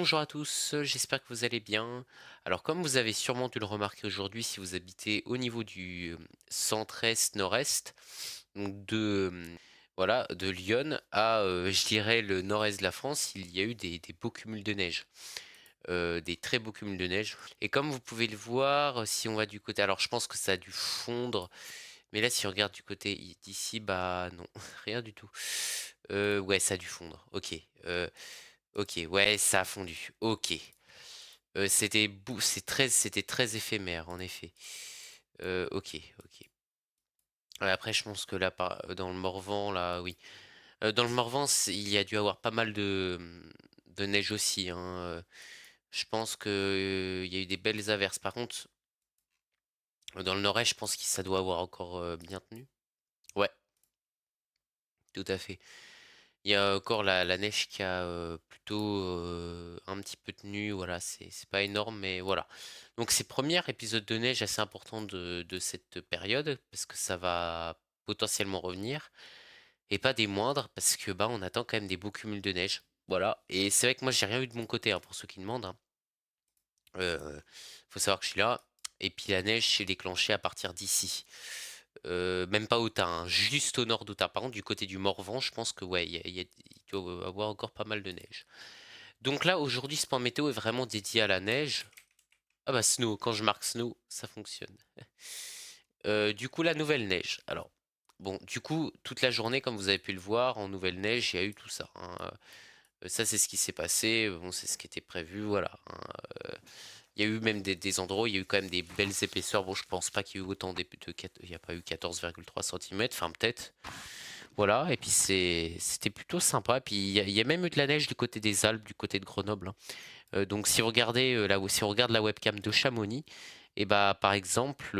bonjour à tous, j'espère que vous allez bien. Alors comme vous avez sûrement dû le remarquer aujourd'hui si vous habitez au niveau du centre-est, nord-est, donc voilà, de Lyon à, je dirais, le nord-est de la France, il y a eu des beaux cumuls de neige, des très beaux cumuls de neige. Et comme vous pouvez le voir, si on va du côté, alors je pense que ça a dû fondre, mais là si on regarde du côté d'ici, bah non, rien du tout. Ouais, ça a dû fondre, ok. Ok, ouais, ça a fondu. Ok. C'était très éphémère, en effet. Ok, ok. Ouais, après, je pense que là, dans le Morvan, là, oui. Dans le Morvan, il y a dû avoir pas mal de neige aussi, hein. Je pense que il y a eu des belles averses. Par contre, dans le Nord-Est, je pense que ça doit avoir encore bien tenu. Ouais, tout à fait. Il y a encore la neige qui a plutôt un petit peu tenu, voilà, c'est pas énorme, mais voilà. Donc c'est premier épisode de neige assez important de cette période, parce que ça va potentiellement revenir, et pas des moindres, parce que bah on attend quand même des beaux cumuls de neige. Voilà, et c'est vrai que moi j'ai rien eu de mon côté, hein, pour ceux qui demandent, hein. Euh, Faut savoir que je suis là, et puis la neige s'est déclenchée à partir d'ici. Même pas Autun, hein, juste au nord d'Autun. Par contre, du côté du Morvan, je pense que ouais, il doit y avoir encore pas mal de neige. Donc là, aujourd'hui, ce point météo est vraiment dédié à la neige. Ah bah snow, quand je marque snow, ça fonctionne. Du coup, la nouvelle neige. Alors, bon, du coup, toute la journée, comme vous avez pu le voir, en nouvelle neige, il y a eu tout ça, hein. Ça, c'est ce qui s'est passé. Bon, c'est ce qui était prévu, voilà, hein. Il y a eu même des endroits où il y a eu quand même des belles épaisseurs. Bon, je pense pas qu'il y ait eu autant il n'y a pas eu 14,3 cm, enfin peut-être. Voilà, et puis c'était plutôt sympa. Puis il y a même eu de la neige du côté des Alpes, du côté de Grenoble, hein. Donc si vous regardez si on regarde la webcam de Chamonix, et bah par exemple,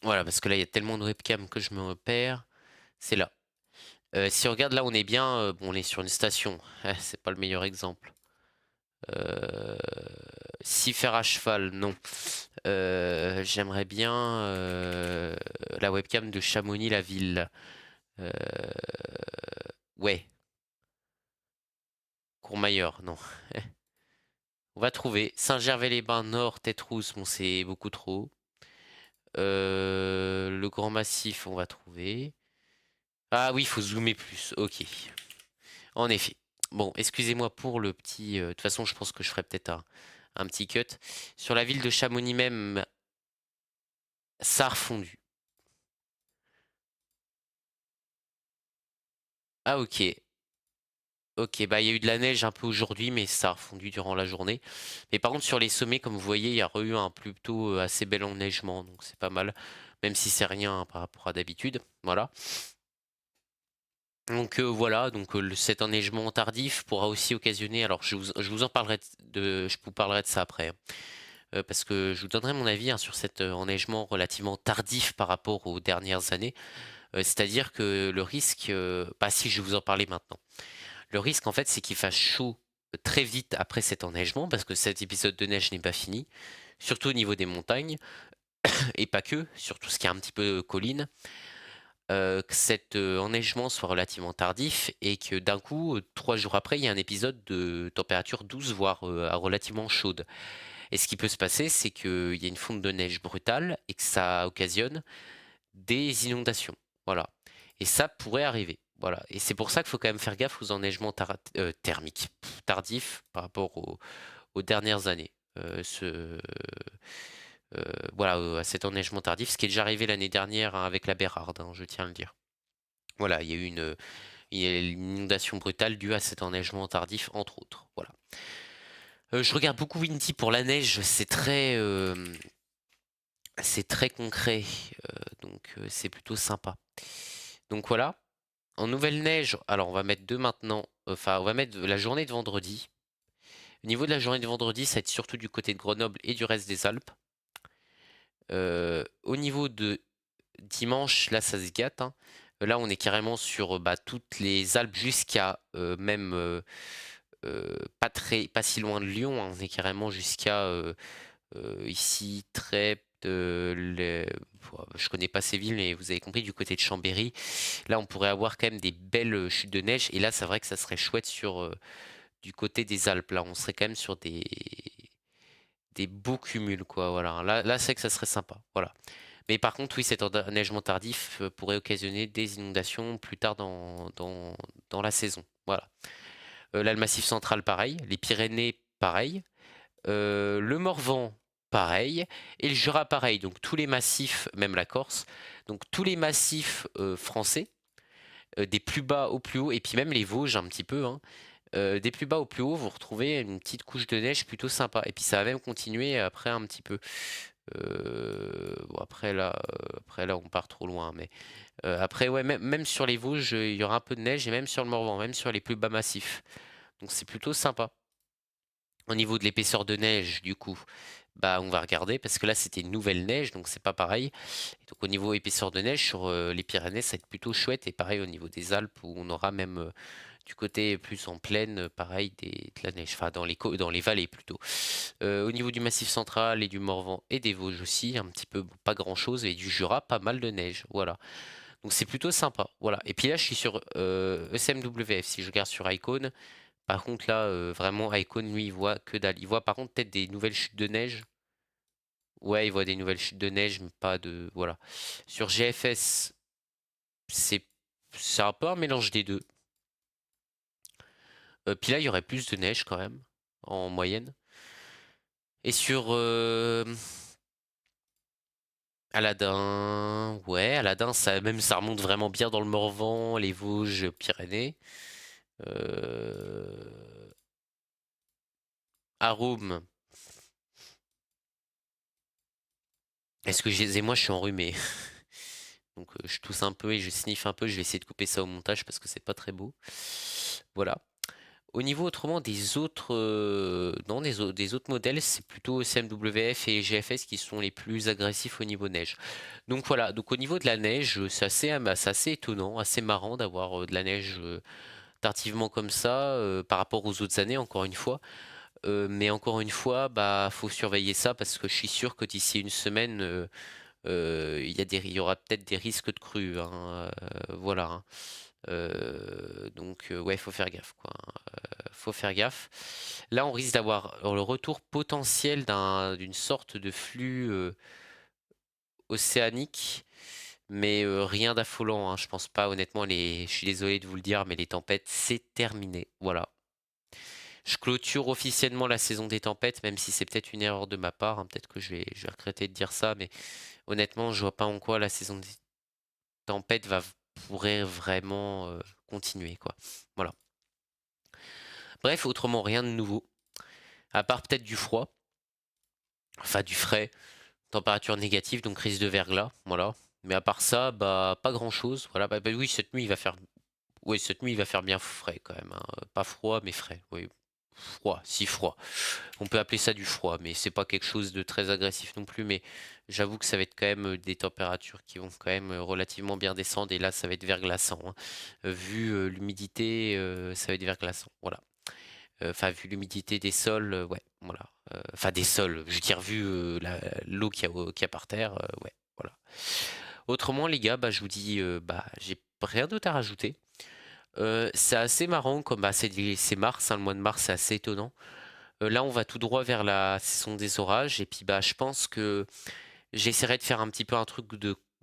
voilà, parce que là il y a tellement de webcams que je me repère, c'est là. Si on regarde là, on est bien, bon, on est sur une station, c'est pas le meilleur exemple. Euh, Si faire à cheval, non. J'aimerais bien la webcam de Chamonix, la ville. Euh, ouais, Courmayeur, non. On va trouver. Saint-Gervais-les-Bains Nord, Tête-Rousse, bon, c'est beaucoup trop. Le Grand Massif, on va trouver. Ah oui, il faut zoomer plus. Ok. En effet. Bon, excusez-moi pour le petit. De toute façon, je pense que je ferai peut-être un petit cut. Sur la ville de Chamonix même, ça a refondu. Ah ok. Ok, bah il y a eu de la neige un peu aujourd'hui, mais ça a refondu durant la journée. Mais par contre, sur les sommets, comme vous voyez, il y a eu un plutôt assez bel enneigement, donc c'est pas mal. Même si c'est rien, hein, par rapport à d'habitude. Voilà. Donc voilà, donc cet enneigement tardif pourra aussi occasionner. Alors je vous en parlerai je vous parlerai de ça après, hein. Parce que je vous donnerai mon avis, hein, sur cet enneigement relativement tardif par rapport aux dernières années. C'est-à-dire que le risque, bah si je vais vous en parler maintenant. Le risque en fait, c'est qu'il fasse chaud très vite après cet enneigement, parce que cet épisode de neige n'est pas fini, surtout au niveau des montagnes et pas que, sur tout ce qui est un petit peu colline. Que cet enneigement soit relativement tardif et que d'un coup, 3 jours après, il y a un épisode de température douce, voire relativement chaude. Et ce qui peut se passer, c'est qu'il y a une fonte de neige brutale et que ça occasionne des inondations. Voilà. Et ça pourrait arriver. Voilà. Et c'est pour ça qu'il faut quand même faire gaffe aux enneigements thermiques, tardifs par rapport aux dernières années. Voilà, à cet enneigement tardif, ce qui est déjà arrivé l'année dernière, hein, avec la Bérarde, hein, je tiens à le dire. Voilà, il y a une inondation brutale due à cet enneigement tardif, entre autres. Voilà. Je regarde beaucoup Windy pour la neige, c'est très concret, donc c'est plutôt sympa. Donc voilà. En nouvelle neige, alors on va mettre deux maintenant, enfin on va mettre la journée de vendredi. Au niveau de la journée de vendredi, ça va être surtout du côté de Grenoble et du reste des Alpes. Au niveau de dimanche, là ça se gâte, hein. Là on est carrément sur bah, toutes les Alpes jusqu'à même pas si loin de Lyon, hein. On est carrément jusqu'à ici Trèbes, Je connais pas ces villes, mais vous avez compris, du côté de Chambéry, là on pourrait avoir quand même des belles chutes de neige. Et là, c'est vrai que ça serait chouette du côté des Alpes. Là, on serait quand même sur des beaux cumuls, quoi. Voilà. Là, c'est que ça serait sympa. Voilà. Mais par contre, oui, cet enneigement tardif pourrait occasionner des inondations plus tard dans la saison. Voilà. Là, le Massif central, pareil. Les Pyrénées, pareil. Le Morvan, pareil. Et le Jura, pareil. Donc tous les massifs, même la Corse, donc tous les massifs français, des plus bas au plus haut, et puis même les Vosges un petit peu, hein. Des plus bas au plus haut, vous retrouvez une petite couche de neige plutôt sympa. Et puis ça va même continuer après un petit peu. Bon, après là, on part trop loin. Mais après, ouais, même sur les Vosges, il y aura un peu de neige, et même sur le Morvan, même sur les plus bas massifs. Donc c'est plutôt sympa. Au niveau de l'épaisseur de neige, du coup, bah on va regarder parce que là c'était une nouvelle neige, donc c'est pas pareil. Et donc au niveau épaisseur de neige sur les Pyrénées, ça va être plutôt chouette. Et pareil au niveau des Alpes où on aura même du côté plus en plaine, pareil de la neige, enfin dans les vallées plutôt. Au niveau du Massif central et du Morvan et des Vosges aussi, un petit peu, bon, pas grand chose, et du Jura, pas mal de neige. Voilà. Donc c'est plutôt sympa. Voilà. Et puis là je suis sur ECMWF. Si je regarde sur Icon. Par contre, là, vraiment, Icon, lui, il voit que dalle. Il voit par contre peut-être des nouvelles chutes de neige. Ouais, il voit des nouvelles chutes de neige, mais pas de. Voilà. Sur GFS, c'est c'est un peu un mélange des deux. Puis là, il y aurait plus de neige quand même, en moyenne. Et sur Aladin, ouais, Aladin, ça remonte vraiment bien dans le Morvan, les Vosges, Pyrénées. Euh... Arôme. Et moi, je suis enrhumé. Donc je tousse un peu et je sniffe un peu. Je vais essayer de couper ça au montage parce que c'est pas très beau. Voilà. Au niveau autrement des autres, non, des autres modèles, c'est plutôt CMWF et GFS qui sont les plus agressifs au niveau neige. Donc voilà. Donc au niveau de la neige, c'est assez étonnant, assez marrant d'avoir de la neige tardivement comme ça par rapport aux autres années. Encore une fois. Mais encore une fois, bah faut surveiller ça parce que je suis sûr que d'ici une semaine. Il y aura peut-être des risques de crue, hein, voilà, hein. Donc ouais, faut faire gaffe, quoi, hein. Faut faire gaffe. Là, on risque d'avoir le retour potentiel d'une sorte de flux océanique, mais rien d'affolant, hein. Je pense pas, honnêtement, je suis désolé de vous le dire, mais les tempêtes, c'est terminé. Voilà. Je clôture officiellement la saison des tempêtes, même si c'est peut-être une erreur de ma part, hein. Peut-être que je vais regretter de dire ça, mais honnêtement, je vois pas en quoi la saison des tempêtes pourrait vraiment continuer, quoi. Voilà. Bref, autrement, rien de nouveau. À part peut-être du froid, enfin du frais, température négative, donc risque de verglas, voilà. Mais à part ça, bah pas grand-chose. Voilà, bah oui, cette nuit il va faire. Oui, cette nuit il va faire bien frais quand même, hein. Pas froid, mais frais. Oui, froid, si froid. On peut appeler ça du froid, mais c'est pas quelque chose de très agressif non plus. Mais j'avoue que ça va être quand même des températures qui vont quand même relativement bien descendre. Et là, ça va être verglaçant, hein. Vu l'humidité, ça va être verglaçant. Voilà. Enfin, vu l'humidité des sols, ouais, voilà. Enfin, des sols, je veux dire, vu l'eau qu'il y a par terre, ouais, voilà. Autrement, les gars, bah, je vous dis, bah, j'ai rien d'autre à rajouter. C'est assez marrant, comme bah, c'est mars, hein, le mois de mars, c'est assez étonnant. Là, on va tout droit vers la saison des orages, et puis bah, je pense que j'essaierai de faire un petit peu un truc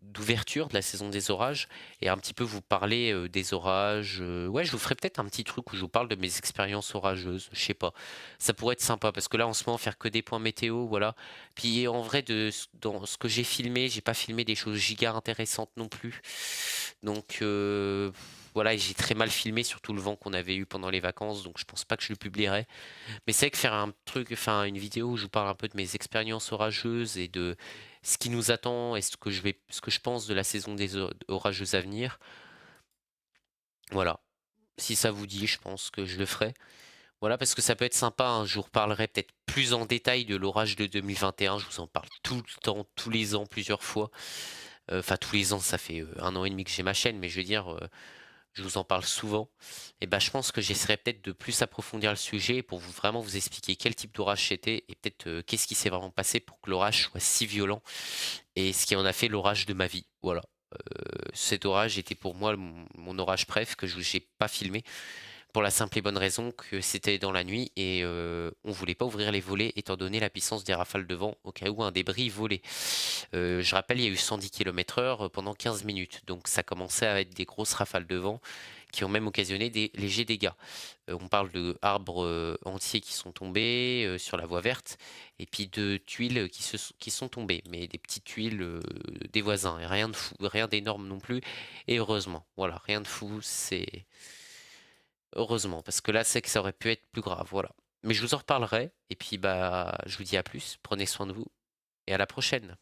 d'ouverture de la saison des orages et un petit peu vous parler des orages. Ouais, je vous ferai peut-être un petit truc où je vous parle de mes expériences orageuses. Je sais pas. Ça pourrait être sympa parce que là, en ce moment, faire que des points météo, voilà. Puis en vrai, dans ce que j'ai filmé, j'ai pas filmé des choses giga intéressantes non plus. Donc voilà, et j'ai très mal filmé, surtout le vent qu'on avait eu pendant les vacances, donc je pense pas que je le publierai. Mais c'est vrai que faire un truc, enfin une vidéo où je vous parle un peu de mes expériences orageuses et de ce qui nous attend et ce que je pense de la saison des orageuses à venir. Voilà. Si ça vous dit, je pense que je le ferai. Voilà, parce que ça peut être sympa, hein. Je vous reparlerai peut-être plus en détail de l'orage de 2021. Je vous en parle tout le temps, tous les ans, plusieurs fois. Enfin, tous les ans, ça fait 1 an et demi que j'ai ma chaîne, mais je veux dire, je vous en parle souvent, et ben, je pense que j'essaierai peut-être de plus approfondir le sujet pour vous vraiment vous expliquer quel type d'orage c'était et peut-être, qu'est-ce qui s'est vraiment passé pour que l'orage soit si violent et ce qui en a fait l'orage de ma vie. Voilà, cet orage était pour moi mon orage préf que je j'ai pas filmé. Pour la simple et bonne raison que c'était dans la nuit et on voulait pas ouvrir les volets étant donné la puissance des rafales de vent au cas où un débris volait. Je rappelle, il y a eu 110 km/h pendant 15 minutes, donc ça commençait à être des grosses rafales de vent qui ont même occasionné des légers dégâts. On parle d'arbres, entiers qui sont tombés, sur la voie verte et puis de tuiles qui sont tombées, mais des petites tuiles, des voisins et rien de fou, rien d'énorme non plus et heureusement. Voilà, rien de fou, c'est heureusement, parce que là, c'est que ça aurait pu être plus grave, voilà. Mais je vous en reparlerai et puis, bah, je vous dis à plus, prenez soin de vous et à la prochaine.